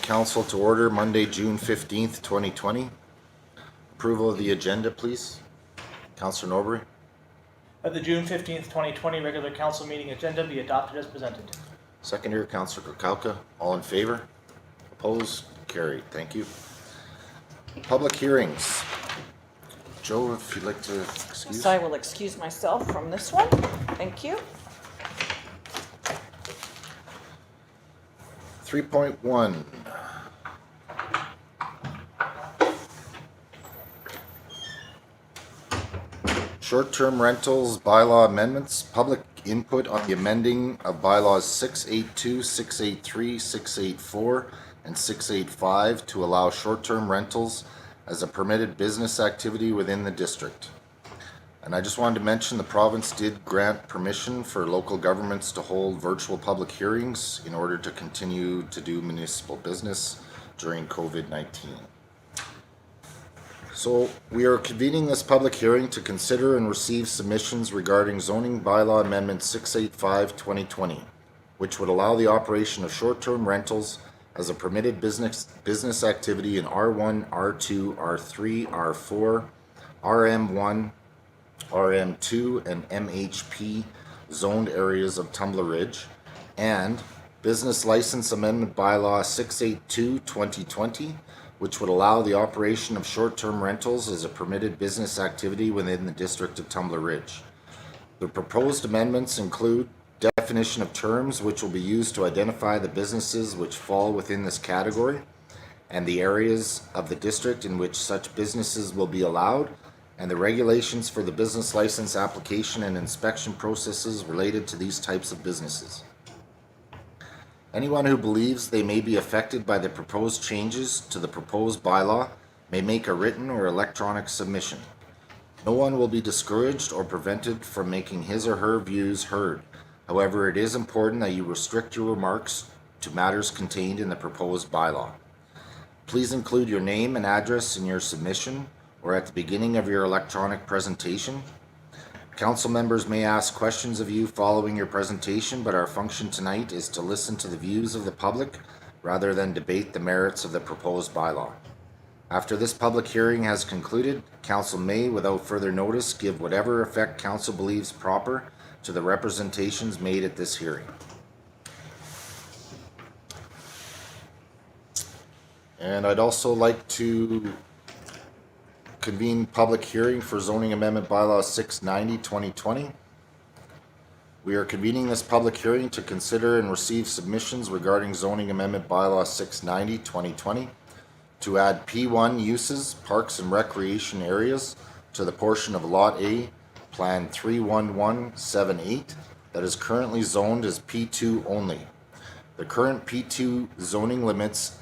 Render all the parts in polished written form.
council to order Monday, June 15th, 2020. Approval of the agenda, please. Councillor Norbury. That the June 15th, 2020 regular council meeting agenda be adopted as presented. Seconder, Councillor Kukalka. All in favor? Opposed? Carried. Thank you. Public hearings. Joe, if you'd like to excuse. So I will excuse myself from this one. Thank you. 3.1. Short-term rentals bylaw amendments. Public input on the amending of bylaws 682, 683, 684, and 685 to allow short-term rentals as a permitted business activity within the district. And I just wanted to mention the province did grant permission for local governments to hold virtual public hearings in order to continue to do municipal business during COVID-19. So we are convening this public hearing to consider and receive submissions regarding zoning bylaw amendment 685-2020, which would allow the operation of short-term rentals as a permitted business activity in R1, R2, R3, R4, RM1, RM2, and MHP zoned areas of Tumbler Ridge, and Business License Amendment Bylaw 682-2020, which would allow the operation of short-term rentals as a permitted business activity within the district of Tumbler Ridge. The proposed amendments include definition of terms which will be used to identify the businesses which fall within this category and the areas of the district in which such businesses will be allowed, and the regulations for the business license application and inspection processes related to these types of businesses. Anyone who believes they may be affected by the proposed changes to the proposed bylaw may make a written or electronic submission. No one will be discouraged or prevented from making his or her views heard. However, it is important that you restrict your remarks to matters contained in the proposed bylaw. Please include your name and address in your submission or at the beginning of your electronic presentation. Council members may ask questions of you following your presentation, but our function tonight is to listen to the views of the public rather than debate the merits of the proposed bylaw. After this public hearing has concluded, Council may, without further notice, give whatever effect Council believes proper to the representations made at this hearing. And I'd also like to convene public hearing for zoning amendment bylaw 690-2020. We are convening this public hearing to consider and receive submissions regarding zoning amendment bylaw 690-2020 to add P1 uses, parks and recreation areas, to the portion of Lot A, Plan 31178, that is currently zoned as P2 only. The current P2 zoning limits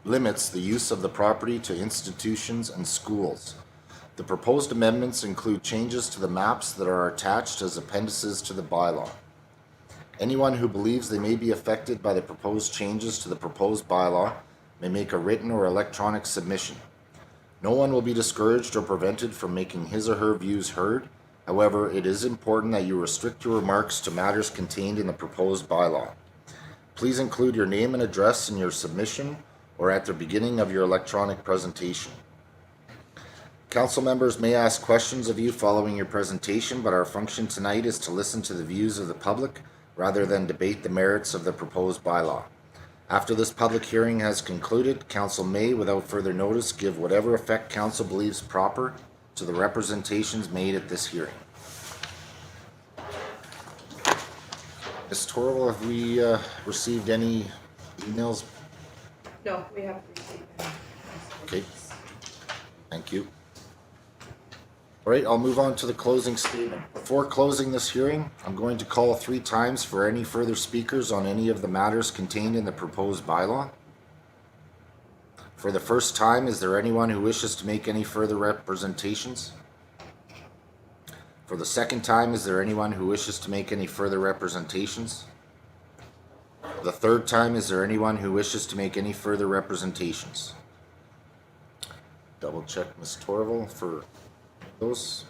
the use of the property to institutions and schools. The proposed amendments include changes to the maps that are attached as appendices to the bylaw. Anyone who believes they may be affected by the proposed changes to the proposed bylaw may make a written or electronic submission. No one will be discouraged or prevented from making his or her views heard. However, it is important that you restrict your remarks to matters contained in the proposed bylaw. Please include your name and address in your submission or at the beginning of your electronic presentation. Council members may ask questions of you following your presentation, but our function tonight is to listen to the views of the public rather than debate the merits of the proposed bylaw. After this public hearing has concluded, Council may, without further notice, give whatever effect Council believes proper to the representations made at this hearing. Ms. Torval, have we received any emails? No, we haven't received any. Okay, thank you. All right, I'll move on to the closing statement. Before closing this hearing, I'm going to call 3 times for any further speakers on any of the matters contained in the proposed bylaw. For the first time, is there anyone who wishes to make any further representations? For the second time, is there anyone who wishes to make any further representations? For the third time, is there anyone who wishes to make any further representations? Double check Ms. Torval for those.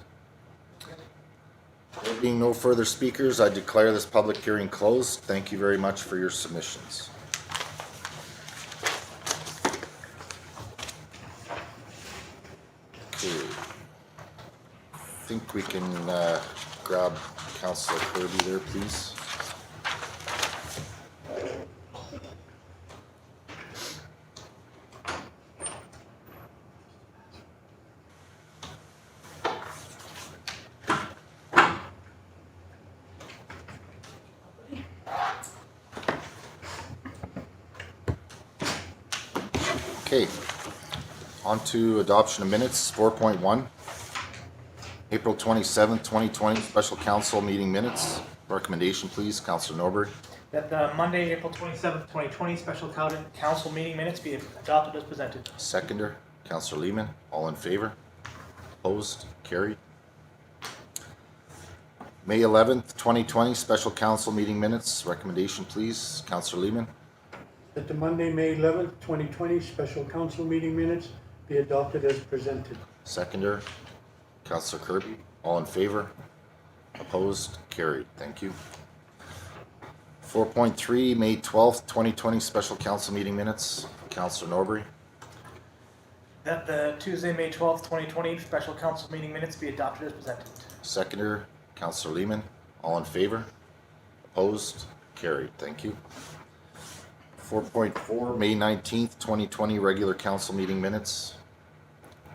There being no further speakers, I declare this public hearing closed. Thank you very much for your submissions. think we can grab Councillor Kirby there, please. Okay, on to adoption of minutes, 4.1. April 27th, 2020, special council meeting minutes. Recommendation, please, Councillor Norbury. That the Monday, April 27th, 2020 special council meeting minutes be adopted as presented. Seconder, Councillor Lehman. All in favor? Opposed? Carried. May 11th, 2020, special council meeting minutes. Recommendation, please, Councillor Lehman. That the Monday, May 11th, 2020 special council meeting minutes be adopted as presented. Seconder, Councillor Kirby. All in favor? Opposed? Carried. Thank you. 4.3, May 12th, 2020, special council meeting minutes. Councillor Norbury. That the Tuesday, May 12th, 2020 special council meeting minutes be adopted as presented. Seconder, Councillor Lehman. All in favor? Opposed? Carried. Thank you. 4.4, May 19th, 2020, regular council meeting minutes.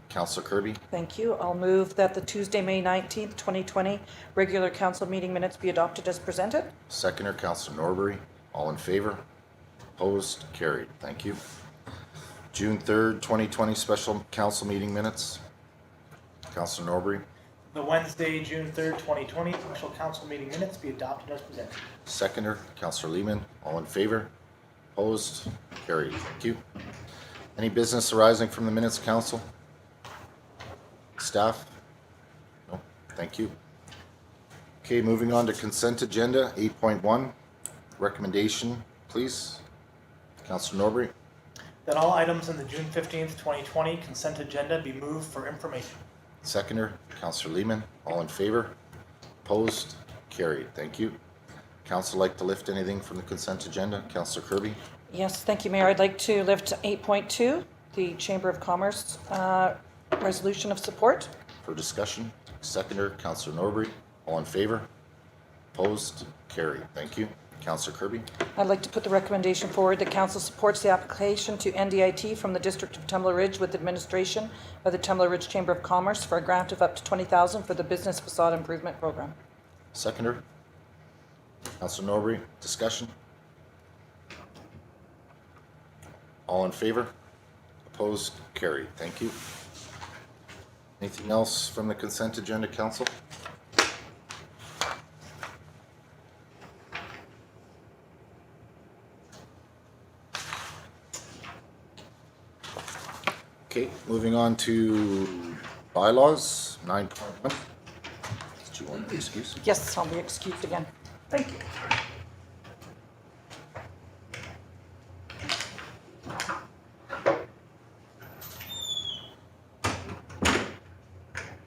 Councillor Kirby. Thank you. I'll move that the Tuesday, May 19th, 2020 regular council meeting minutes be adopted as presented. Seconder, Councillor Norbury. All in favor? Opposed? Carried. Thank you. June 3rd, 2020, special council meeting minutes. Councillor Norbury. The Wednesday, June 3rd, 2020 special council meeting minutes be adopted as presented. Seconder, Councillor Lehman. All in favor? Opposed? Carried. Thank you. Any business arising from the minutes, council? Staff? No. Thank you. Okay, moving on to consent agenda, 8.1. Recommendation, please. Councillor Norbury. That all items in the June 15th, 2020 consent agenda be moved for information. Seconder, Councillor Lehman. All in favor? Opposed? Carried. Thank you. Council like to lift anything from the consent agenda? Councillor Kirby. Yes, thank you, Mayor. I'd like to lift 8.2, the Chamber of Commerce resolution of support. For discussion, seconder, Councillor Norbury. All in favor? Opposed? Carried. Thank you. Councillor Kirby. I'd like to put the recommendation forward that council supports the application to NDIT from the District of Tumbler Ridge with administration by the Tumbler Ridge Chamber of Commerce for a grant of up to $20,000 for the business facade improvement program. Seconder, Councillor Norbury. Discussion. All in favor? Opposed? Carried. Thank you. Anything else from the consent agenda, council? Okay, moving on to bylaws, 9.1. Did you want to excuse? Yes, I'll be excused again. Thank you.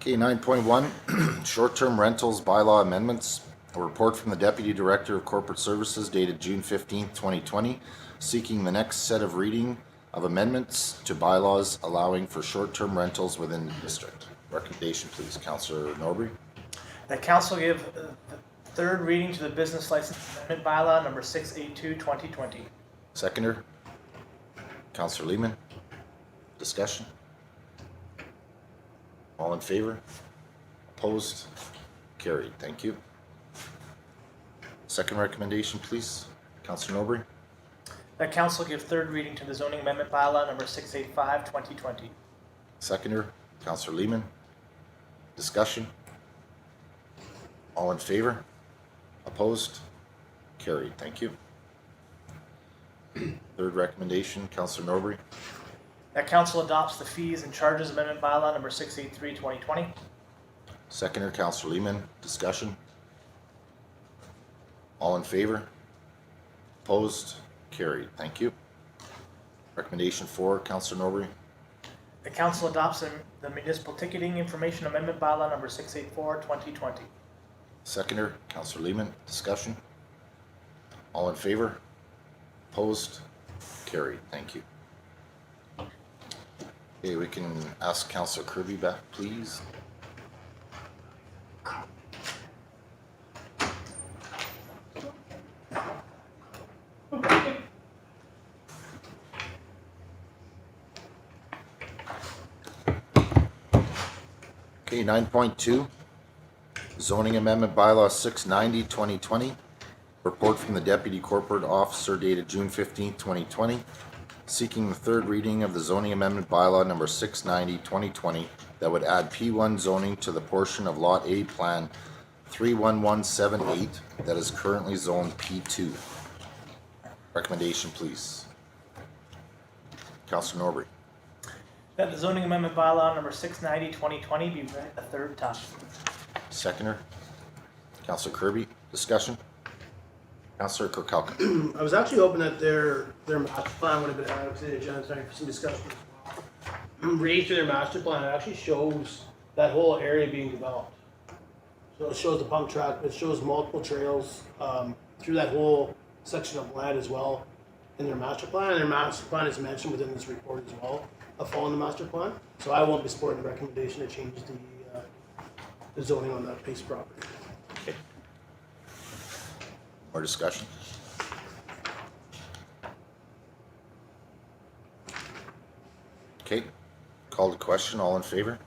Okay, 9.1, short-term rentals bylaw amendments. A report from the Deputy Director of Corporate Services dated June 15th, 2020, seeking the next set of reading of amendments to bylaws allowing for short-term rentals within the district. Recommendation, please, Councillor Norbury. That council give the third reading to the business license amendment bylaw number 682, 2020. Seconder, Councillor Lehman. Discussion. All in favor? Opposed? Carried. Thank you. Second recommendation, please, Councillor Norbury. That council give third reading to the zoning amendment bylaw number 685, 2020. Seconder, Councillor Lehman. Discussion. All in favor? Opposed? Carried. Thank you. Third recommendation, Councillor Norbury. That council adopts the fees and charges amendment bylaw number 683, 2020. Seconder, Councillor Lehman. Discussion. All in favor? Opposed? Carried. Thank you. Recommendation 4, Councillor Norbury. The council adopts the municipal ticketing information amendment bylaw number 684, 2020. Seconder, Councillor Lehman. Discussion. All in favor? Opposed? Carried. Thank you. Okay, we can ask Councillor Kirby back, please. Okay, 9.2, zoning amendment bylaw 690, 2020. Report from the Deputy Corporate Officer dated June 15th, 2020, seeking the third reading of the zoning amendment bylaw number 690, 2020 that would add P1 zoning to the portion of Lot A Plan 31178 that is currently zoned P2. Recommendation, please. Councillor Norbury. That the zoning amendment bylaw number 690, 2020 be read a third time. Seconder. Councillor Kirby. Discussion. Councillor Kirkowka. I was actually hoping that their master plan would have been added to the agenda tonight for some discussion as well. Reading through their master plan, it actually shows that whole area being developed. So it shows the pump track, it shows multiple trails through that whole section of land as well in their master plan. And their master plan is mentioned within this report as well, following the master plan. So I won't be supporting the recommendation to change the zoning on that piece of property. Okay. More discussion? Okay, call to question, all in favor?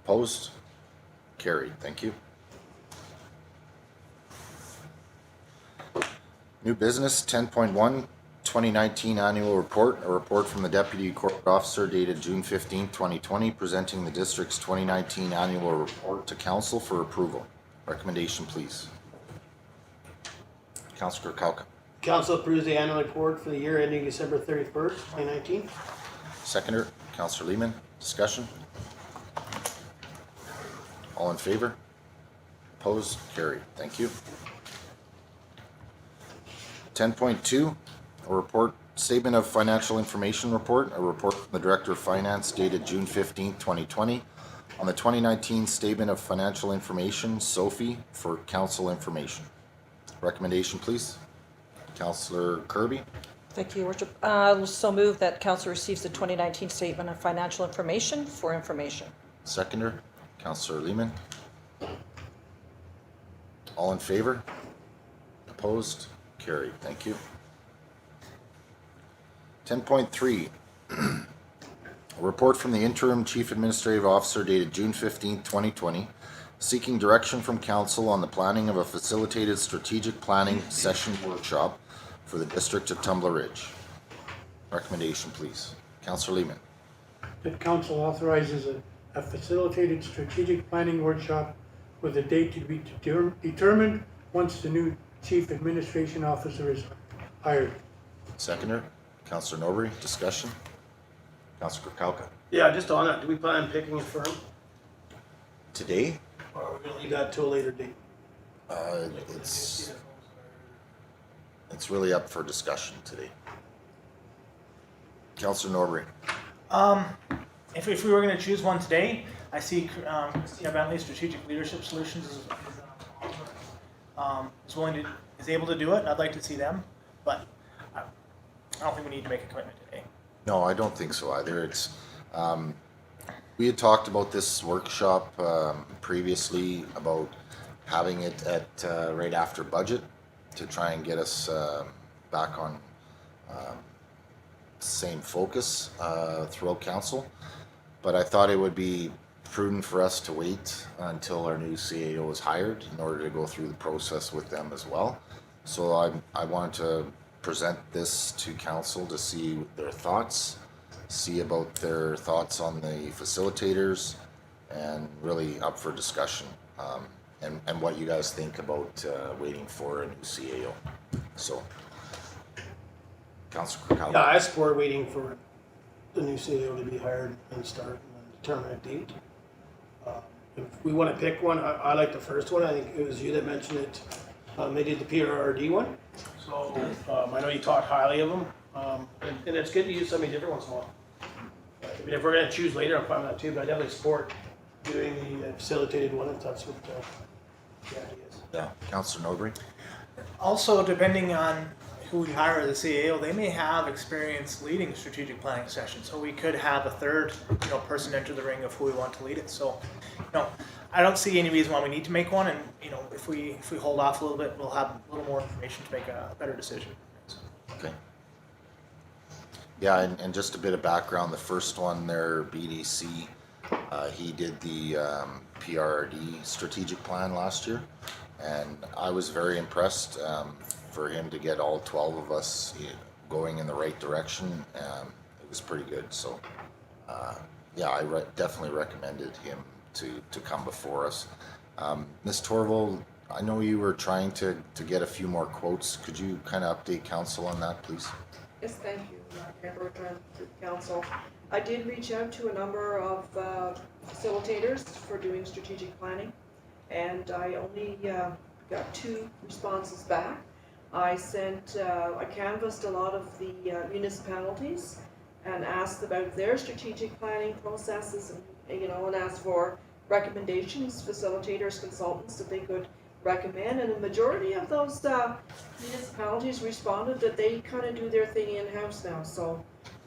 Opposed? Carried, thank you. New business, 10.1, 2019 annual report, a report from the Deputy Corporate Officer dated June 15, 2020, presenting the district's 2019 annual report to council for approval. Recommendation, please. Councillor Kirkowka. Council approves the annual report for the year ending December 31st, 2019. Seconder, Councillor Lehman. Discussion? All in favor? Opposed? Carried. Thank you. 10.2, a report, statement of financial information report, a report from the Director of Finance dated June 15th, 2020, on the 2019 Statement of Financial Information, Sophie, for council information. Recommendation, please. Councillor Kirby. Thank you, Worship. So move that council receives the 2019 Statement of Financial Information for information. Seconder, Councillor Lehman. All in favor? Opposed? Carried. Thank you. 10.3. A report from the Interim Chief Administrative Officer dated June 15, 2020, seeking direction from Council on the planning of a facilitated strategic planning session workshop for the District of Tumbler Ridge. Recommendation, please. Councillor Lehman. That council authorizes a facilitated strategic planning workshop with a date to be determined once the new chief administration officer is hired. Seconder, Councillor Norbury. Discussion. Councillor Kirkowka. Yeah, just on that, do we plan on picking a firm? Today, Or are we gonna leave that to a later date? it's really up for discussion today. Councillor Norbury. If we were going to choose one today, I see Christina Bentley, Strategic Leadership Solutions, is able to do it, and I'd like to see them, but I don't think we need to make a commitment today. No, I don't think so either. It's we had talked about this workshop previously about having it at right after budget to try and get us back on same focus throughout council. But I thought it would be prudent for us to wait until our new CAO is hired in order to go through the process with them as well. So I wanted to present this to council to see their thoughts, see about their thoughts on the facilitators, and really up for discussion, and what you guys think about waiting for a new CAO. So, Councillor Kirkowka. Yeah, I support waiting for the new CEO to be hired and start and then determine a date. If we want to pick one, I like the first one. I think it was you that mentioned it. They did the PRRD one. So I know you talked highly of them. And it's good to use somebody different once in a while. I mean, if we're going to choose later, I'm fine with that too, but I definitely support doing the facilitated one if that's what the idea is. Yeah, Councillor Norbury. Also, depending on who we hire as a CAO, they may have experience leading strategic planning sessions, so we could have a third, person enter the ring of who we want to lead it. So, I don't see any reason why we need to make one, and if we hold off a little bit, we'll have a little more information to make a better decision. Okay. Yeah, and just a bit of background. The first one, their BDC, He did the PRD strategic plan last year, and I was very impressed for him to get all 12 of us going in the right direction. It was pretty good. So, yeah, I definitely recommended him to come before us. Ms. Torval, I know you were trying to get a few more quotes. Could you kind of update council on that, please? Yes, thank you, Mayor Bertrand, to the council. I did reach out to a number of facilitators for doing strategic planning, and I only got 2 responses back. I canvassed a lot of the municipalities and asked about their strategic planning processes, and and asked for recommendations, facilitators, consultants that they could recommend, and the majority of those municipalities responded that they kind of do their thing in-house now.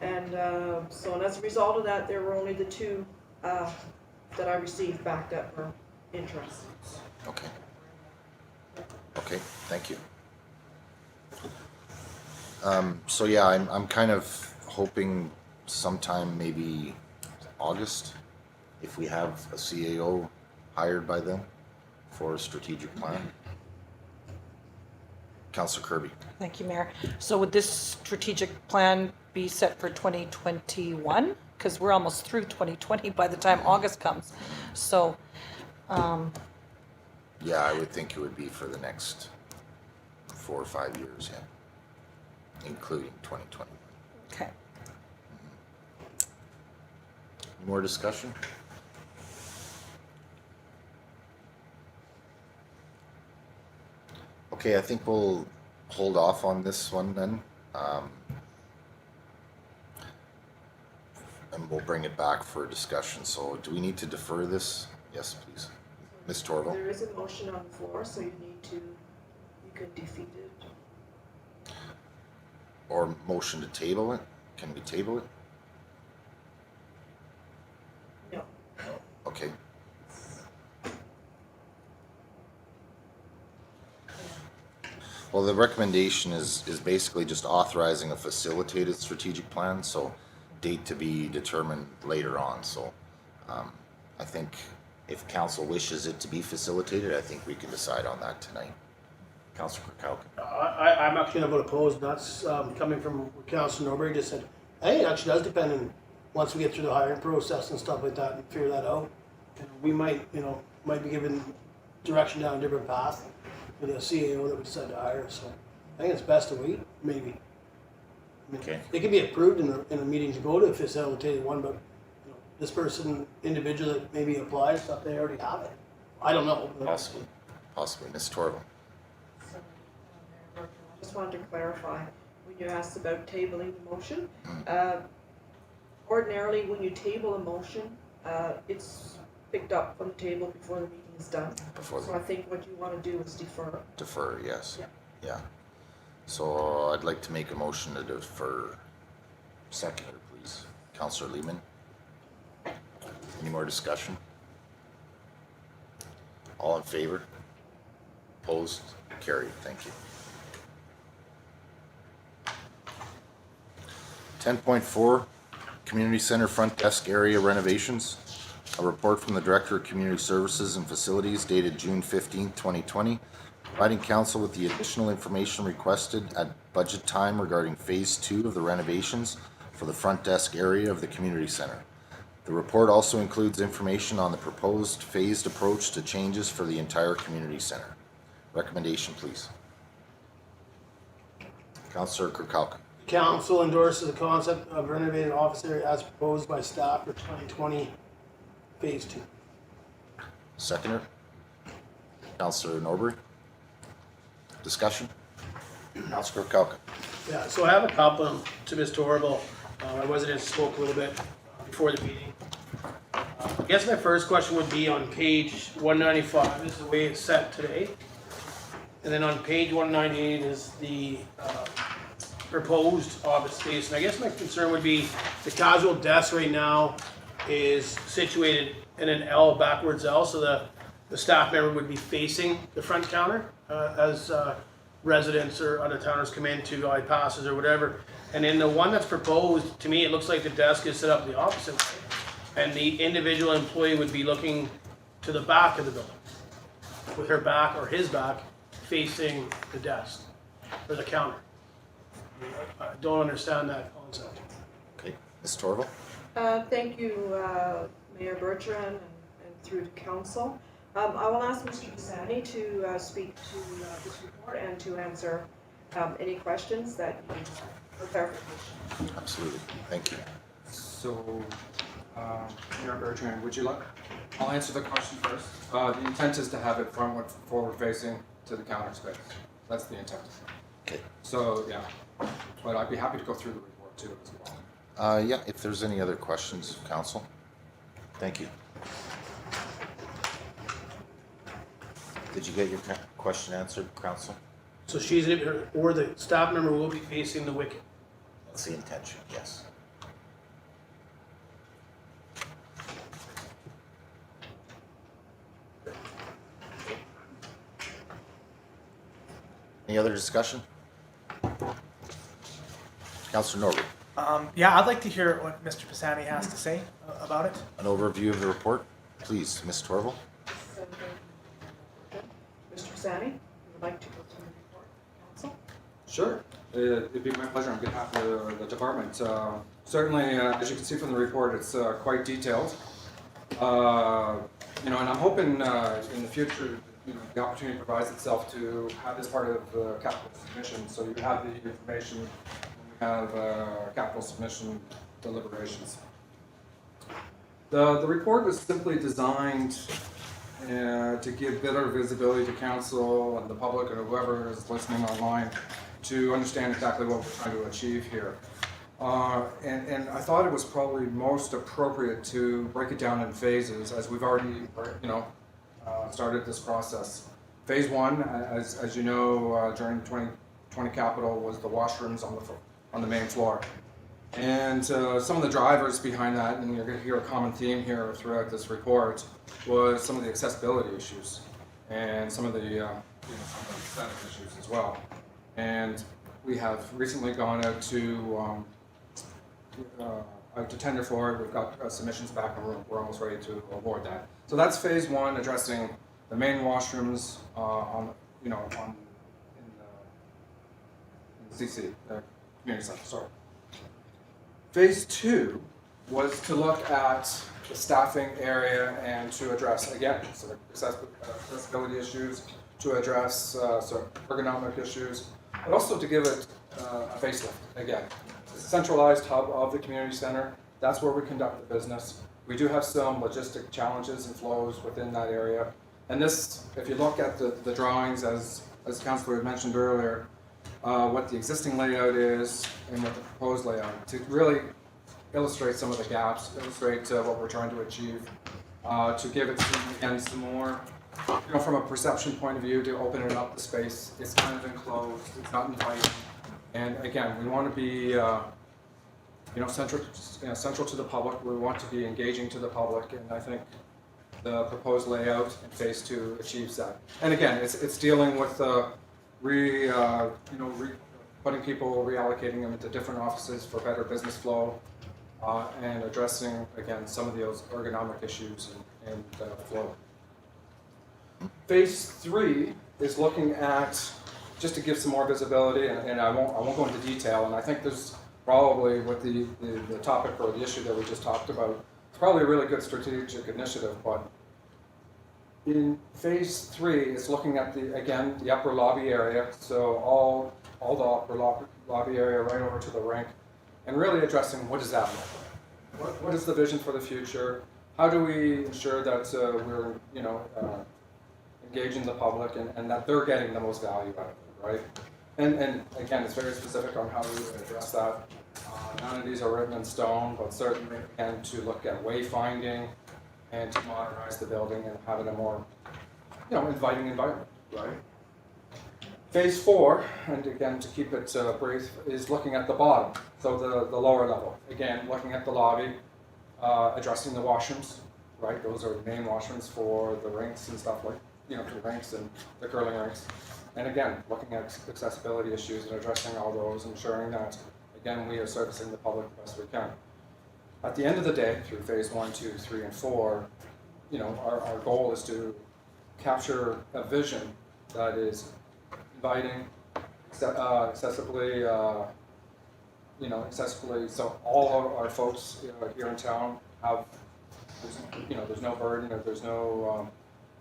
And as a result of that, there were only the 2 that I received back that were interested. Okay. Okay, thank you. So yeah, I'm kind of hoping sometime maybe August, if we have a CAO hired by then for a strategic plan. Councillor Kirby. Thank you, Mayor. So would this strategic plan be set for 2021? Because we're almost through 2020 by the time August comes. So, Yeah, I would think it would be for the next 4 or 5 years, yeah, including 2020. okay. More discussion? Okay, I think we'll hold off on this one then. And we'll bring it back for discussion. So do we need to defer this? Yes, please. Ms. Torval? There is a motion on the floor, so you can defeat it. Or motion to table it? Can we table it? No. Okay. Well, the recommendation is basically just authorizing a facilitated strategic plan, so date to be determined later on. So I think if council wishes it to be facilitated, I think we can decide on that tonight. Councillor Kirkowkin. I'm actually going to vote opposed. That's coming from what Councillor Norbury just said. I think it actually does depend on once we get through the hiring process and stuff like that and figure that out. And we might be given direction down a different path with a CAO that we decide to hire. So I think it's best to wait, maybe. I mean, Okay. it can be approved in a meeting to go to a facilitated one, but this person, individual that maybe applies, stuff they already have it. I don't know. Possibly. Ms. Torval. I just wanted to clarify, when you asked about tabling the motion, ordinarily when you table a motion, it's picked up from the table before the meeting is done. So I think what you want to do is defer. Defer, yes. Yeah. So I'd like to make a motion to defer. Seconder, please. Councillor Lehman. Any more discussion? All in favor? Opposed? Carried. Thank you. 10.4, Community Center Front Desk Area Renovations. A report from the Director of Community Services and Facilities dated June 15, 2020, providing council with the additional information requested at budget time regarding Phase 2 of the renovations for the front desk area of the community center. The report also includes information on the proposed phased approach to changes for the entire community center. Recommendation, please. Councillor Kirkowkin. Council endorses the concept of renovated office area as proposed by staff for 2020 Phase 2. Seconder. Councillor Norbury. Discussion. Councillor Kirkowkin. Yeah, so I have a couple to Ms. Torval. I wasn't in, spoke a little bit before the meeting. I guess my first question would be on page 195, this is the way it's set today. And then on page 198 is the proposed office space. And I guess my concern would be the casual desk right now is situated in an L, backwards L, so the staff member would be facing the front counter as residents or other towners come in to buy passes or whatever. And in the one that's proposed, to me, it looks like the desk is set up the opposite way. And the individual employee would be looking to the back of the building, with her back or his back facing the desk or the counter. I don't understand that concept. Okay, Ms. Torval? Thank you, Mayor Bertrand, and through to council. I will ask Mr. Pisani to speak to this report and to answer any questions that you need for clarification. Absolutely, thank you. So, Mayor Bertrand, would you like? I'll answer the question first. The intent is to have it forward facing to the counter space. That's the intent. Okay. So, yeah, but I'd be happy to go through the report too as well. Yeah, if there's any other questions, council? Thank you. Did you get your question answered, council? So she's, or the staff member will be facing the wicket. That's the intention, yes. Any other discussion? Councillor Norwood, Yeah, I'd like to hear what Mr. Pisani has to say about it. an overview of the report, please, Ms. Torval. Mr. Pisani, you would like to go through the report, council? Sure, it'd be my pleasure on behalf of the department. Certainly, as you can see from the report, it's quite detailed. You know, and I'm hoping in the future, you know, the opportunity provides itself to have this part of the capital submission, so you have the information when we have capital submission deliberations. The report was simply designed to give better visibility to council and the public and whoever is listening online to understand exactly what we're trying to achieve here. And I thought it was probably most appropriate to break it down in phases, as we've already, you know, started this process. Phase one, as you know, during 2020 capital was the washrooms on the main floor. And some of the drivers behind that, and you're going to hear a common theme here throughout this report, was some of the accessibility issues and some of the you know, some of the aesthetic issues as well. And we have recently gone out to tender for it. We've got submissions back, and we're almost ready to award that. So that's phase one, addressing the main washrooms in the CC, the community center. Sorry. Phase two was to look at the staffing area and to address, again, some accessibility issues, to address some ergonomic issues, but also to give it a facelift. Again, it's a centralized hub of the community center. That's where we conduct the business. We do have some logistic challenges and flows within that area. And this, if you look at the drawings, as Councillor had mentioned earlier, what the existing layout is and what the proposed layout, to really illustrate some of the gaps, illustrate what we're trying to achieve, to give it some more, you know, from a perception point of view, to open it up the space. It's kind of enclosed, it's not inviting. And again, we want to be, you know, central to the public. We want to be engaging to the public, and I think the proposed layout in phase two achieves that. And again, it's dealing with putting people, reallocating them into different offices for better business flow, and addressing, again, some of those ergonomic issues and flow. Phase three is looking at, just to give some more visibility, and I won't go into detail, and I think there's probably with the topic or the issue that we just talked about, it's probably a really good strategic initiative, but in phase three, it's looking at the upper lobby area, so all the upper lobby area right over to the rink, and really addressing what does that look like? What is the vision for the future? How do we ensure that we're engaging the public and that they're getting the most value out of it, right? And again, it's very specific on how we address that. None of these are written in stone, but certainly again to look at wayfinding and to modernize the building and have it a more, you know, inviting environment, right? Phase four, and again to keep it brief, is looking at the bottom, so the lower level. Again, looking at the lobby, addressing the washrooms, right? Those are the main washrooms for the rinks and stuff like, you know, the rinks and the curling rinks. And again, looking at accessibility issues and addressing all those, ensuring that, again, we are servicing the public the best we can. at the end of the day, through phase 1, 2, 3, and 4, you know, our goal is to capture a vision that is inviting, accessibly, you know, accessibly, so all of our folks here in town have, you know, there's no burden, or there's no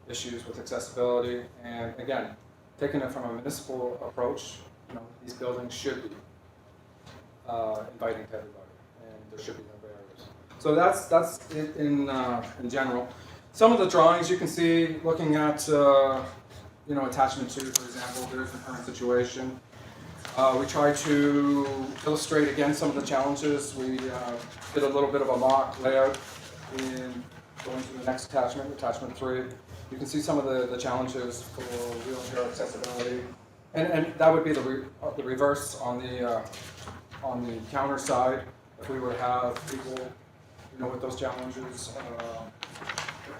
issues with accessibility. And again, taking it from a municipal approach, you know, these buildings should be inviting to everybody, and there should be no barriers. So that's it in general. Some of the drawings you can see, looking at, you know, attachment 2, for example, there's the current situation. We tried to illustrate again some of the challenges. We did a little bit of a mock layout in going to the next attachment, attachment 3. You can see some of the challenges for wheelchair accessibility, and that would be the reverse on the counter side. If we were to have people, you know, with those challenges,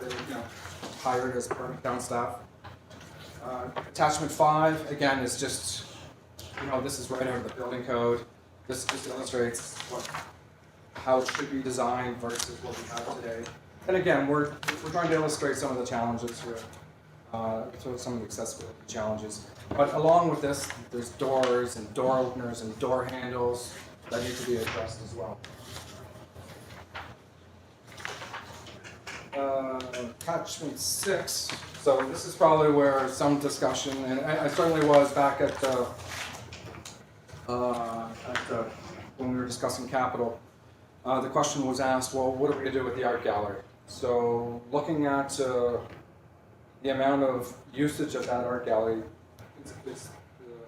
you know, hired as permanent town staff. Attachment 5 again is just, you know, this is right out of the building code. This just illustrates how it should be designed versus what we have today. And again, we're trying to illustrate some of the challenges here, so some of the accessibility challenges. But along with this, there's doors and door openers and door handles that need to be addressed as well. Attachment 6. So this is probably where some discussion, and I certainly was back at when we were discussing capital. The question was asked, well, what are we going to do with the art gallery? So looking at the amount of usage of that art gallery, it's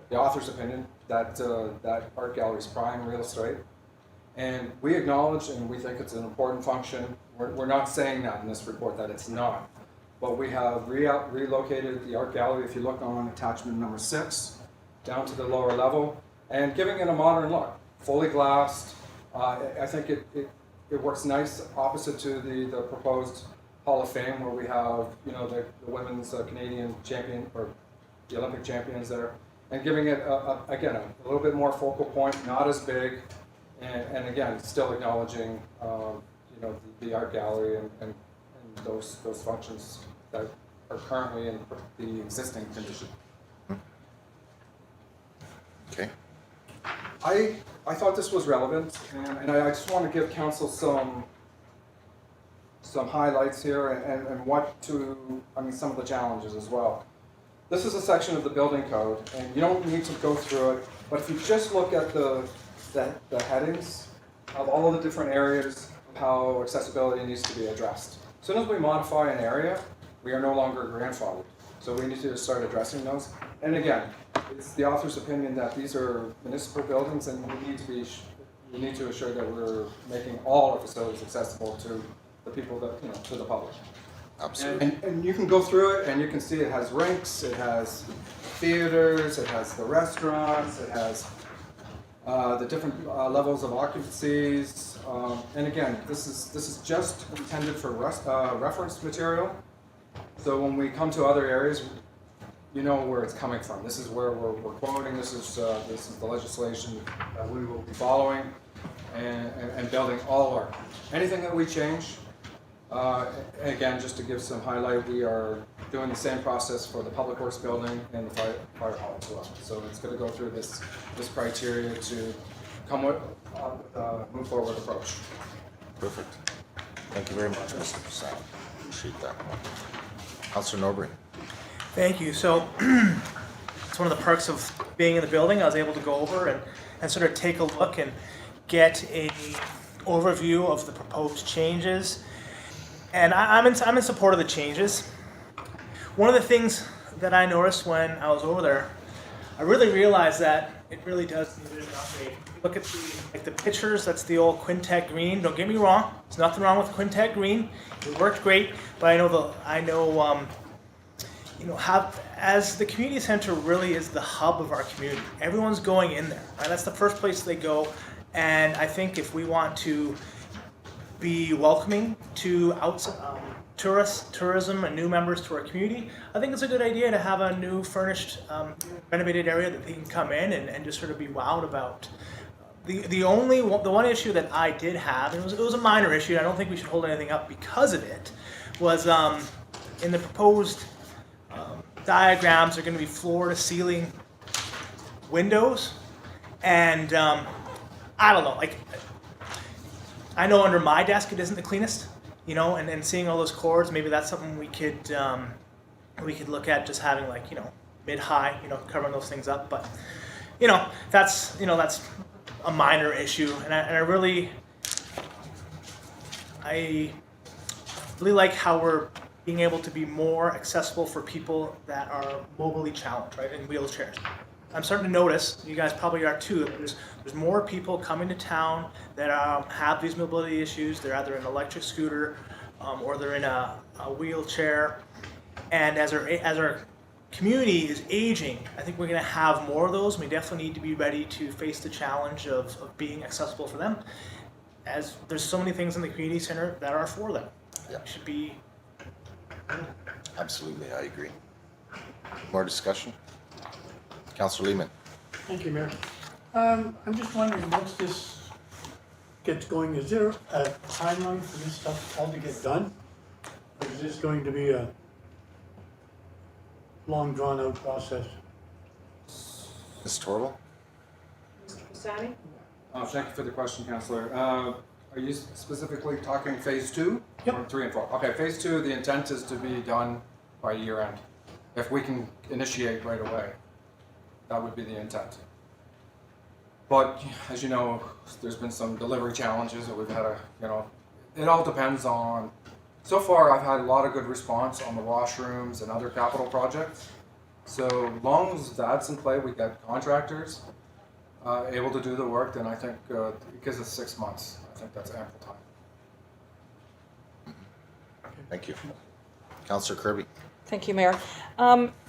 the author's opinion that that art gallery is prime real estate. And we acknowledge and we think it's an important function. We're not saying that in this report that it's not. But we have relocated the art gallery, if you look on attachment number 6, down to the lower level, and giving it a modern look. Fully glassed. I think it works nice opposite to the proposed Hall of Fame, where we have, you know, the women's Canadian champion, or the Olympic champions there, and giving it again a little bit more focal point, not as big, and again still acknowledging you know, the art gallery and those functions that are currently in the existing condition. Okay. I thought this was relevant, and I just want to give council some highlights here and some of the challenges as well. This is a section of the building code, and you don't need to go through it, but if you just look at the headings of all of the different areas of how accessibility needs to be addressed. As soon as we modify an area, we are no longer grandfathered. So we need to start addressing those. And again, it's the author's opinion that these are municipal buildings, and we need to assure that we're making all our facilities accessible to the people that, you know, to the public. Absolutely. And you can go through it and you can see it has rinks, it has theaters, it has the restaurants, it has the different levels of occupancies. And again, this is just intended for reference material. So when we come to other areas, you know where it's coming from. This is where we're quoting. This is the legislation that we will be following and building all our anything that we change. Again, just to give some highlight, we are doing the same process for the Public Works building and the fire hall as well. So it's going to go through this criteria to come with move forward approach. Perfect. Thank you very much, Mr. Prasad. Appreciate that. Councillor Norbury. Thank you. So it's one of the perks of being in the building. I was able to go over and sort of take a look and get a overview of the proposed changes. And I'm in support of the changes. One of the things that I noticed when I was over there, I really realized that it really does need an upgrade. Look at the pictures. That's the old Quintet green. Don't get me wrong. There's nothing wrong with Quintet green. It worked great. But as the community center really is the hub of our community. Everyone's going in there. Right? That's the first place they go. And I think if we want to be welcoming to tourism and new members to our community, I think it's a good idea to have a new furnished, renovated area that they can come in and just sort of be wowed about the one issue that I did have, and it was a minor issue, I don't think we should hold anything up because of it, was in the proposed diagrams are going to be floor to ceiling windows, and I don't know, like, I know under my desk it isn't the cleanest, you know, and seeing all those cords, maybe that's something we could look at, just having, like, you know, mid-high, you know, covering those things up. But you know, that's a minor issue, and I really like how we're being able to be more accessible for people that are mobilely challenged, right, in wheelchairs. I'm starting to notice, you guys probably are too, that there's more people coming to town that have these mobility issues. They're either in an electric scooter or they're in a wheelchair. And as our community is aging, I think we're going to have more of those. We definitely need to be ready to face the challenge of being accessible for them, as there's so many things in the community center that are for them. Yeah. It should be. Absolutely, I agree. More discussion? Councillor Lehman. Thank you, Mayor. I'm just wondering, once this gets going, is there a timeline for this stuff all to get done? Or is this going to be a long, drawn-out process? Ms. Torval? Mr. Pisani? Thank you for the question, Councillor. Are you specifically talking phase 2? Yep. Or 3 and 4? Okay, phase 2, the intent is to be done by year end. If we can initiate right away, that would be the intent. But as you know, there's been some delivery challenges that we've had it all depends on. So far, I've had a lot of good response on the washrooms and other capital projects. So long as that's in play, we get contractors able to do the work, then I think it gives us 6 months. I think that's ample time. Thank you. Councillor Kirby. Thank you, Mayor.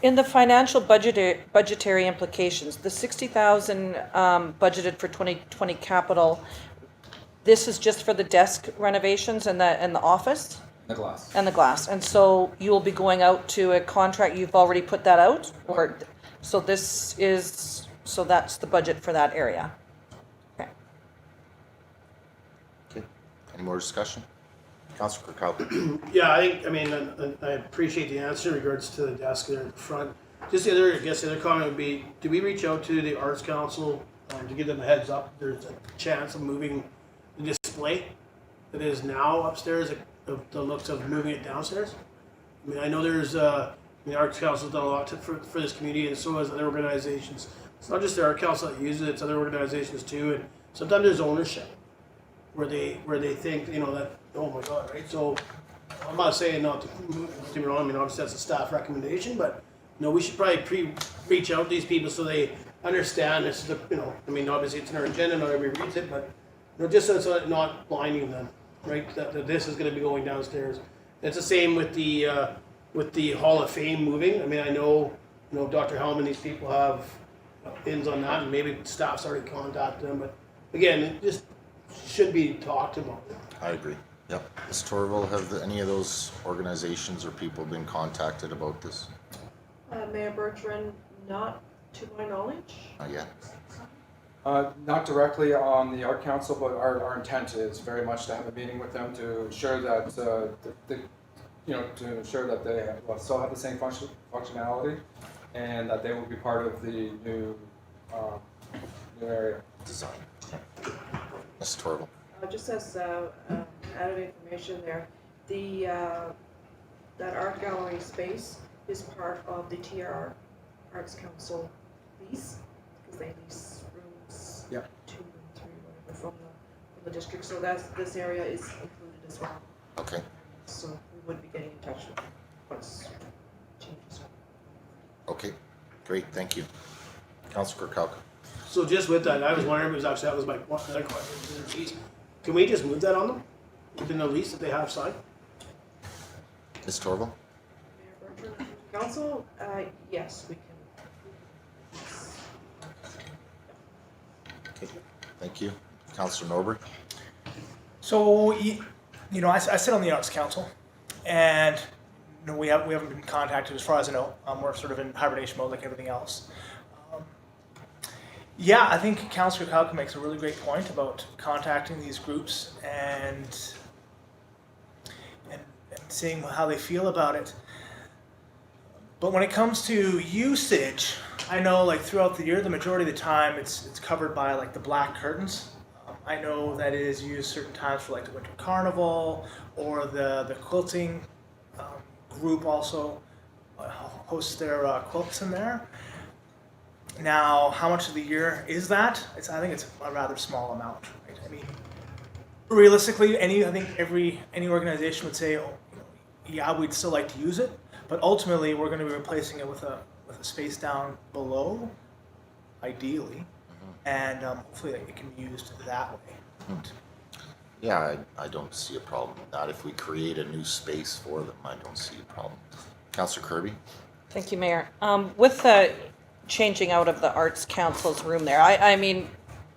In the financial budgetary implications, the 60,000 budgeted for 2020 capital, this is just for the desk renovations and the office? The glass. And the glass. And so you will be going out to a contract, you've already put that out? Or, so that's the budget for that area? Okay. Okay. Any more discussion? Councillor Kirkcaldy. Yeah, I appreciate the answer in regards to the desk there at the front. Just the other comment would be, do we reach out to the Arts Council to give them a heads up? There's a chance of moving the display that is now upstairs, the looks of moving it downstairs. I mean, I know there's, the Arts Council's done a lot for this community, and so has other organizations. It's not just the Arts Council that uses it, it's other organizations too, and sometimes there's ownership where they think, that, oh my God, right? So I'm not saying not to get me wrong. I mean, obviously that's a staff recommendation, but we should probably reach out to these people so they understand this is obviously it's in our agenda, not everybody reads it, but just so it's not blinding them, right? That this is going to be going downstairs. It's the same with the Hall of Fame moving. I mean, I know Dr. Hellman, these people have pins on that, and maybe staff's already contacted them, but again, it just should be talked about. I agree. Yep. Ms. Torval, have any of those organizations or people been contacted about this? Mayor Bertrand, not to my knowledge. Not yet. Not directly on the Art Council, but our intent is very much to have a meeting with them to ensure that to ensure that they still have the same functionality, and that they will be part of the new area Design. Ms. Torval. Just as added information there, that art gallery space is part of the TR Arts Council lease, because they lease rooms 2 and 3, whatever, from the district. So this area is included as well. Okay. So we would be getting in touch with once changes. Okay. Great. Thank you. Councillor Kirkcaldy. So just with that, I was wondering, that was my other question. Can we just move that on them within the lease that they have signed? Ms. Torval. Mayor Bertrand, Council, yes, we can. Okay. Thank you. Councillor Norberg. So, I sit on the Arts Council, and we haven't been contacted as far as I know. We're sort of in hibernation mode like everything else. Yeah, I think Councillor Kauka makes a really great point about contacting these groups and seeing how they feel about it. But when it comes to usage, I know like throughout the year, the majority of the time it's covered by like the black curtains. I know that it is used certain times for like the winter carnival or the quilting group also hosts their quilts in there. Now, how much of the year is that? I think it's a rather small amount. Right? I mean, realistically, I think any organization would say, oh, yeah, we'd still like to use it, but ultimately we're going to be replacing it with a space down below, ideally, and hopefully it can be used that way. Yeah, I don't see a problem with that. If we create a new space for them, I don't see a problem. Councillor Kirby? Thank you, Mayor. With the changing out of the Arts Council's room there, I mean,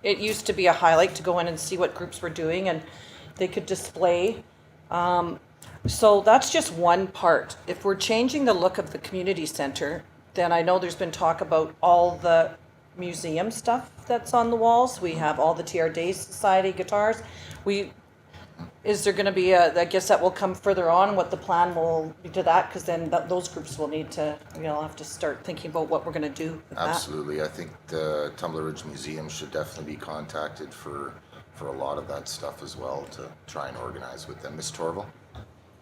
it used to be a highlight to go in and see what groups were doing and they could display. So that's just one part. If we're changing the look of the community center, then I know there's been talk about all the museum stuff that's on the walls. We have all the TR Day Society guitars. Is there going to be I guess that will come further on, what the plan will be to that, because then those groups will need to, have to start thinking about what we're going to do with that. Absolutely. I think the Tumbler Ridge Museum should definitely be contacted for a lot of that stuff as well to try and organize with them. Ms. Torval?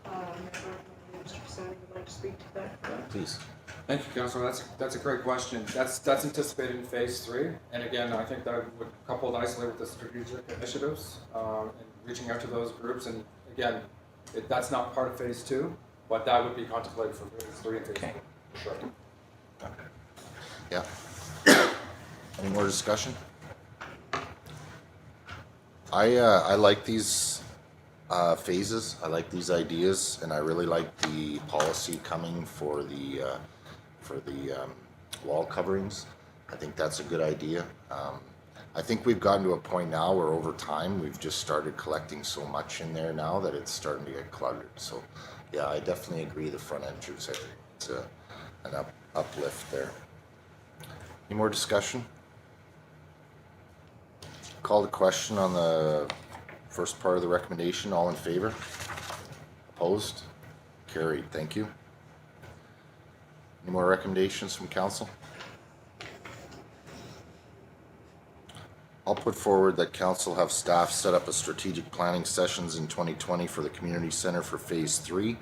Mr. Sandy would like to speak to that. Please. Thank you, Councillor. That's a great question. That's anticipated in phase 3, and again, I think that would couple nicely with the strategic initiatives and reaching out to those groups. And again, that's not part of phase 2, but that would be contemplated for phase 3 and phase 4. Sure. Yeah. Any more discussion? I like these phases. I like these ideas, and I really like the policy coming for the wall coverings. I think that's a good idea. I think we've gotten to a point now where over time we've just started collecting so much in there now that it's starting to get cluttered. So yeah, I definitely agree the front entrance area, it's an uplift there. Any more discussion? Call the question on the first part of the recommendation. All in favor? Opposed? Carried. Thank you. Any more recommendations from council? I'll put forward that council have staff set up a strategic planning sessions in 2020 for the community center for phase 3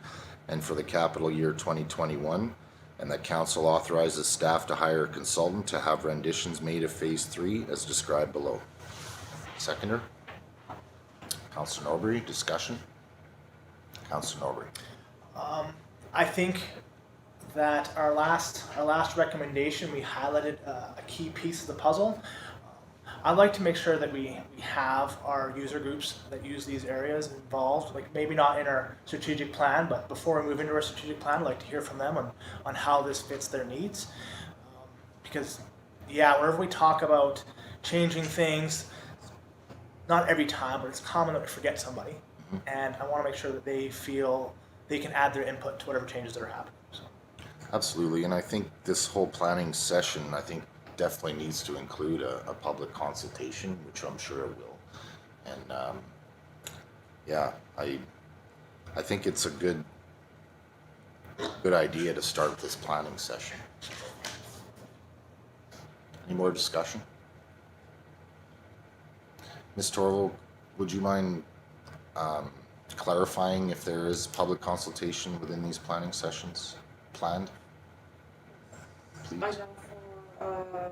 and for the capital year 2021, and that council authorizes staff to hire a consultant to have renditions made of phase 3 as described below. Seconder? Councillor Norbury, discussion? Councillor Norbury. I think that our last recommendation, we highlighted a key piece of the puzzle. I'd like to make sure that we have our user groups that use these areas involved, like maybe not in our strategic plan, but before we move into our strategic plan, I'd like to hear from them on how this fits their needs. Because, yeah, whenever we talk about changing things, not every time, but it's common that we forget somebody. And I want to make sure that they feel they can add their input to whatever changes that are happening. So. Absolutely, and I think this whole planning session, I think definitely needs to include a public consultation, which I'm sure it will. And yeah, I think it's a good idea to start this planning session. Any more discussion? Ms. Torval, would you mind clarifying if there is public consultation within these planning sessions planned? Please. I know for,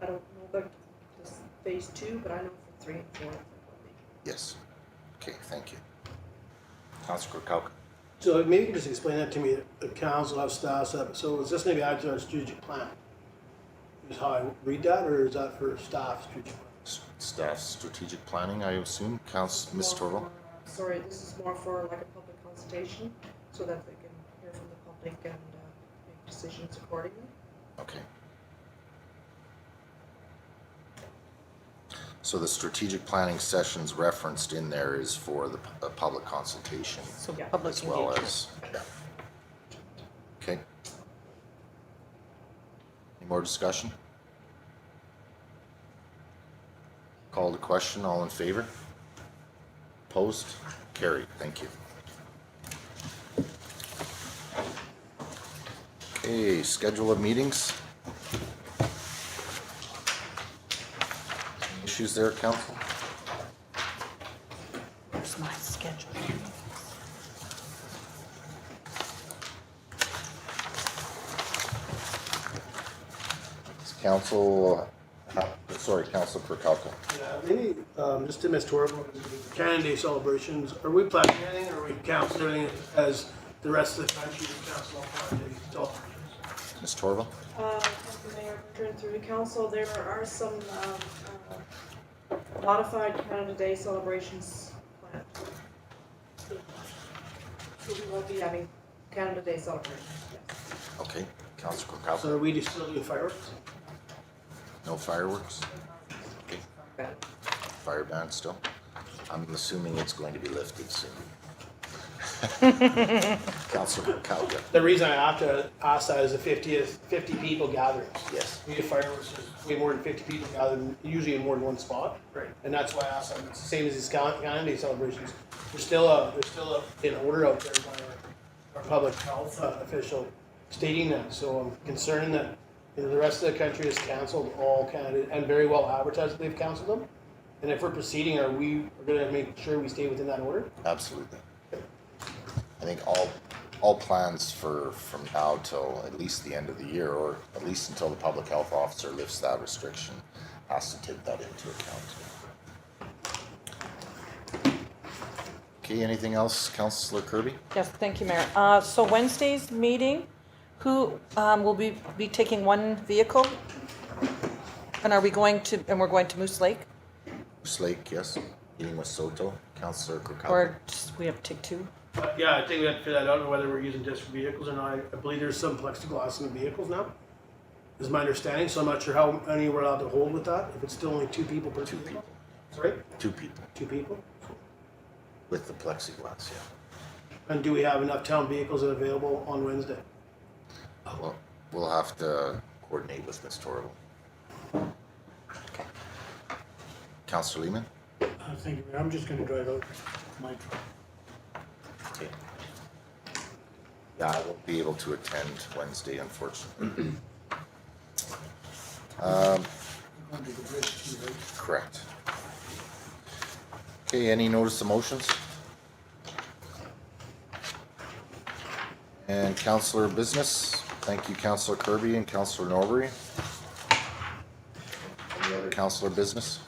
I don't know about this phase 2, but I know for 3 and 4. Yes. Okay, thank you. Councillor Kauka. So maybe you can just explain that to me, the council have staff set up. So is this maybe added to our strategic plan? Is how I read that, or is that for staff strategic plan? Staff strategic planning, I assume. Ms. Torval. Sorry, this is more for like a public consultation, so that they can hear from the public and make decisions accordingly. Okay. So the strategic planning sessions referenced in there is for the public consultation So Yeah. public as well engagement. as. Yeah. Okay. Any more discussion? Call to question, all in favor? Opposed? Carried, thank you. Okay, schedule of meetings. Issues there, council? Where's my schedule? Council, sorry, Council Kirkowka. Yeah, maybe, just to Ms. Torval, Canada Day celebrations, are we planning anything, or are we counting everything as the rest of the country we council on Canada Day celebrations? Ms. Torval? Council Mayor, Bertrand, through the council, there are some modified Canada Day celebrations planned. So we will be having Canada Day celebrations, yes. Okay, Council So Kirkowka. are we just still doing fireworks? No fireworks? Okay, Okay. fire ban still? I'm assuming it's going to be lifted soon. Council Kirkowka. The reason I have to ask that is the 50 people gatherings. Yes. We get fireworks, there's way more than 50 people gathered, usually in more than one spot. Right. And that's why I asked them, it's the same as these Canada Day celebrations. There's still an order out there by our public health official stating that. So I'm concerned that the rest of the country has canceled all Canada, and very well advertised that they've canceled them. And if we're proceeding, are we gonna make sure we stay within that order? Absolutely. I think all plans from now till at least the end of the year, or at least until the public health officer lifts that restriction, has to take that into account. Okay, anything else, Councillor Kirby? Yes, thank you, Mayor. So Wednesday's meeting, who will be taking one vehicle? And we're going to Moose Lake? Moose Lake, yes. Meeting with Soto, Councillor Kirkowka. Or just, we have to take two? Yeah, I think we have to figure that out, I don't know whether we're using just for vehicles or not. I believe there's some plexiglass in the vehicles now, is my understanding, so I'm not sure how many we're allowed to hold with that, if it's still only 2 people per vehicle. people. Sorry? 2 people 2 people? with the plexiglass, yeah. And do we have enough town vehicles available on Wednesday? Well, we'll have to coordinate with Ms. Torval. Okay. Councillor Lehman? Thank you, Mayor. I'm just gonna drive out my truck. Okay. Yeah, I won't be able to attend Wednesday, unfortunately. Going to the bridge too, right? Correct. Okay, any notice of motions? And Councillor Business, thank you, Councillor Kirby and Councillor Norbury. Any other Councillor Business?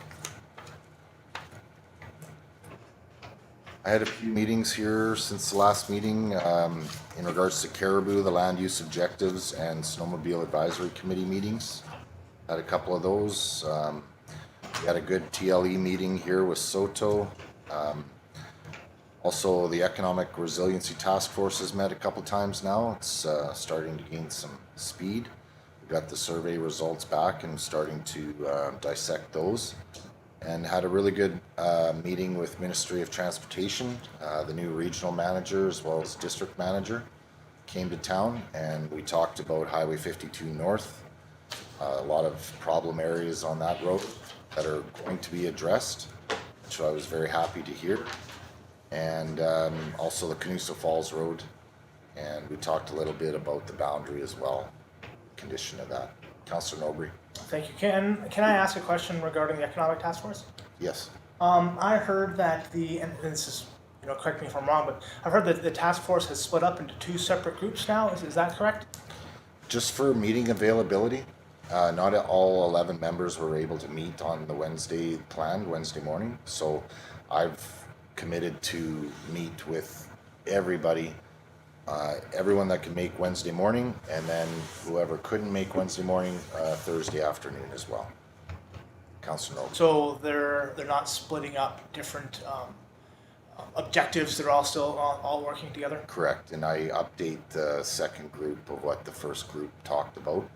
I had a few meetings here since the last meeting in regards to Caribou, the land use objectives, and snowmobile advisory committee meetings. Had a couple of those. We had a good TLE meeting here with Soto. Also, the Economic Resiliency Task Force has met a couple times now. It's starting to gain some speed. We got the survey results back and starting to dissect those. And had a really good meeting with Ministry of Transportation. The new regional manager as well as district manager came to town, and we talked about Highway 52 North. A lot of problem areas on that road that are going to be addressed, which I was very happy to hear. And also the Canusa Falls Road. And we talked a little bit about the boundary as well, condition of that. Councillor Norbury? Thank you. Can I ask a question regarding the Economic Task Force? Yes. I heard that and this is, correct me if I'm wrong, but I've heard that the task force has split up into 2 separate groups now. Is that correct? Just for meeting availability, not all 11 members were able to meet on the planned Wednesday morning. So I've committed to meet with everybody, everyone that can make Wednesday morning, and then whoever couldn't make Wednesday morning, Thursday afternoon as well. Councillor Norbury? So they're not splitting up different objectives. They're all still all working together. Correct, and I update the second group of what the first group talked about,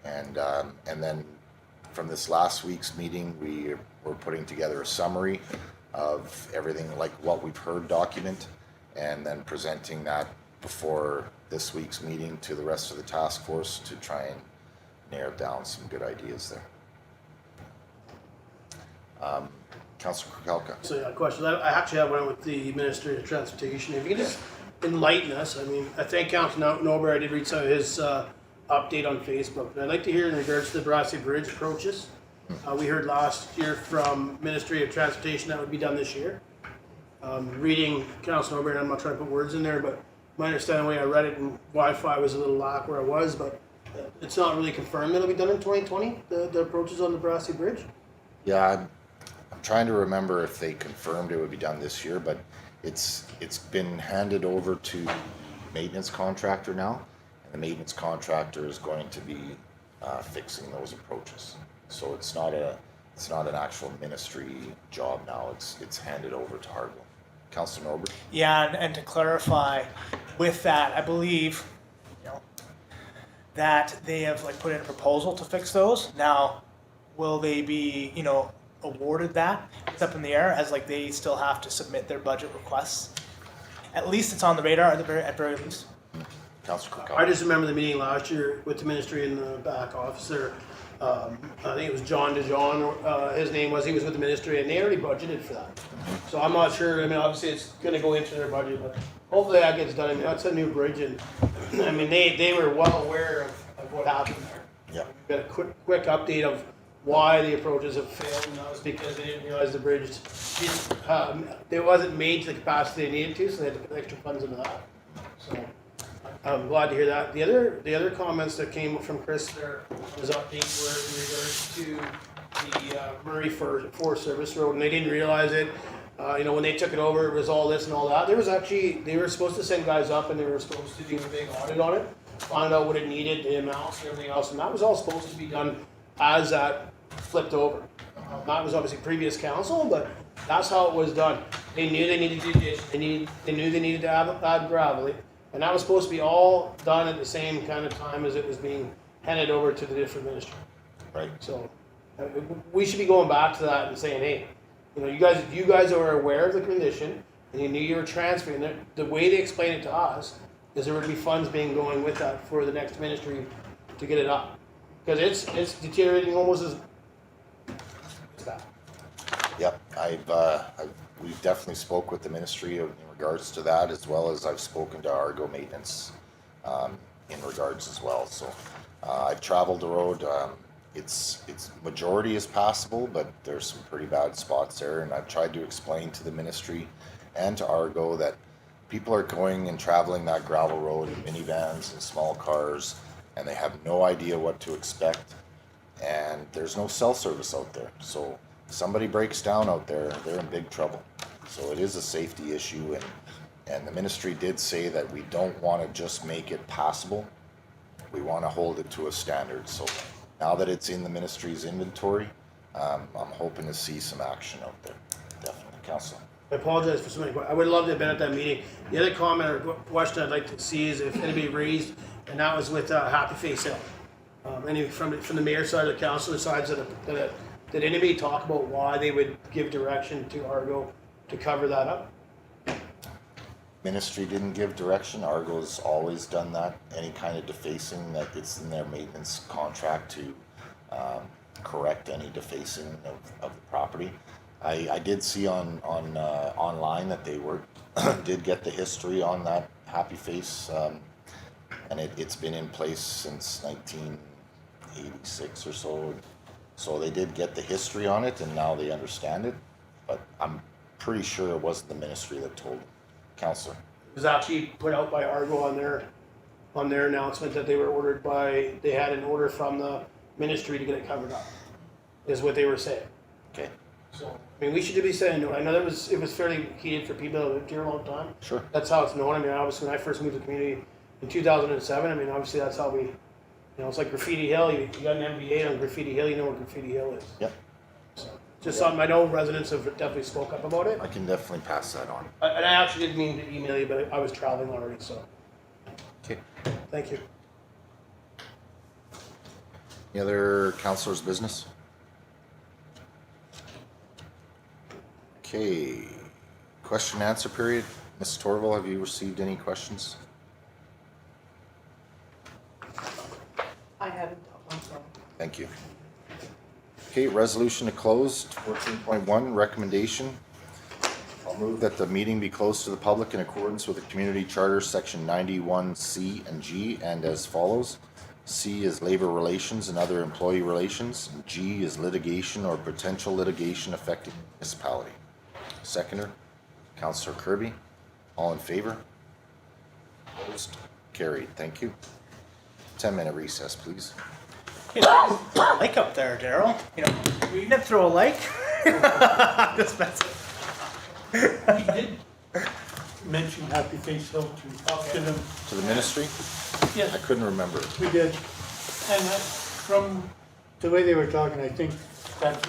and then from this last week's meeting, we were putting together a summary of everything, like what we've heard document, and then presenting that before this week's meeting to the rest of the task force to try and narrow down some good ideas there. Councillor Kukalka. So yeah, questions. I actually have one with the Ministry of Transportation. If you could just enlighten us. I mean, I think Councillor Nober, I did read some of his update on Facebook. And I'd like to hear in regards to the Porosity Bridge approaches. We heard last year from Ministry of Transportation that would be done this year. Reading Councillor Nober, and I'm not trying to put words in there, but my understanding, the way I read it, and Wi-Fi was a little lack where I was, but it's not really confirmed that it'll be done in 2020, the approaches on the Porosity Bridge. Yeah, I'm trying to remember if they confirmed it would be done this year, but it's been handed over to maintenance contractor now, and the maintenance contractor is going to be fixing those approaches. So it's not an actual ministry job now. It's handed over to Hargo. Councillor Norbert. Yeah, and to clarify, with that, I believe, that they have like put in a proposal to fix those. Now, will they be, awarded that? It's up in the air, as like they still have to submit their budget requests. At least it's on the radar at very least. Councillor I Kukalka. just remember the meeting last year with the ministry in the back office there. I think it was John DeJohn, his name was, he was with the ministry, and they already budgeted for that. So I'm not sure, I mean, obviously it's gonna go into their budget, but hopefully that gets done. I mean, that's a new bridge, and, I mean, they were well aware of what happened there. Yeah. Got a quick update of why the approaches have failed, and that was because they didn't realize the bridge it wasn't made to the capacity they needed to, so they had to put extra funds into that. So I'm glad to hear that. The other comments that came from Chris there was updates were in regards to the Murray Forest Service Road, and they didn't realize it. When they took it over, it was all this and all that. They were supposed to send guys up, and they were supposed to do a big audit on it, find out what it needed, the amounts and everything else, and that was all supposed to be done as that flipped over. That was obviously previous council, but that's how it was done. They knew they needed to do this. They knew they needed to add gravelly, and that was supposed to be all done at the same kind of time as it was being handed over to the different ministry. Right. So we should be going back to that and saying, hey, you guys are aware of the condition, and you knew you were transferring. The way they explain it to us is there would be funds going with that for the next ministry to get it up, because it's deteriorating almost as bad. Yep, we've definitely spoke with the ministry in regards to that, as well as I've spoken to Argo Maintenance in regards as well. So I've traveled the road. It's majority is passable, but there's some pretty bad spots there, and I've tried to explain to the ministry and to Argo that people are going and traveling that gravel road in minivans and small cars, and they have no idea what to expect, and there's no cell service out there. So if somebody breaks down out there, they're in big trouble. So it is a safety issue, and the ministry did say that we don't want to just make it passable. We want to hold it to a standard. So now that it's in the ministry's inventory, I'm hoping to see some action out there. Definitely. Councillor. I apologize for so many questions. I would love to have been at that meeting. The other comment or question I'd like to see is if anybody raised, and that was with Happy Face Hill. Any from the mayor's side or the councillor sides, did anybody talk about why they would give direction to Argo to cover that up? Ministry didn't give direction. Argo's always done that. Any kind of defacing that it's in their maintenance contract to correct any defacing of the property. I did see online that they did get the history on that Happy Face, and it's been in place since 1986 or so. So they did get the history on it, and now they understand it. But I'm pretty sure it wasn't the ministry that told them. Councillor. It was actually put out by Argo on their announcement that they had an order from the ministry to get it covered up, is what they were saying. Okay. So, I mean, we should be saying no. I know it was fairly heated for people that lived here a long time. Sure. That's how it's known. I mean, obviously, when I first moved to the community in 2007, I mean, obviously, that's how we, it's like Graffiti Hill. You got an MBA on Graffiti Hill, you know what Graffiti Hill is. Yep. So, just something I know residents have definitely spoke up about it. I can definitely pass that on. And I actually didn't mean to email you, but I was traveling already, so Okay. thank you. Any other councillors' business? Okay. Question and answer period. Ms. Torval, have you received any questions? I haven't, I'm sorry. Thank you. Okay, resolution to close, 14.1, recommendation. I'll move that the meeting be closed to the public in accordance with the Community Charter, Section 91C and G, and as follows. C is labor relations and other employee relations. And G is litigation or potential litigation affecting municipality. Seconder, Councillor Kirby. All in favor? Opposed? Carried. Thank you. 10-minute recess, please. You know, like up there, Daryl. You know, we didn't throw a like. Just messing. He did mention Happy Face Hill to them. To the ministry? I Yes, couldn't remember. we did. And from the way they were talking, I think that's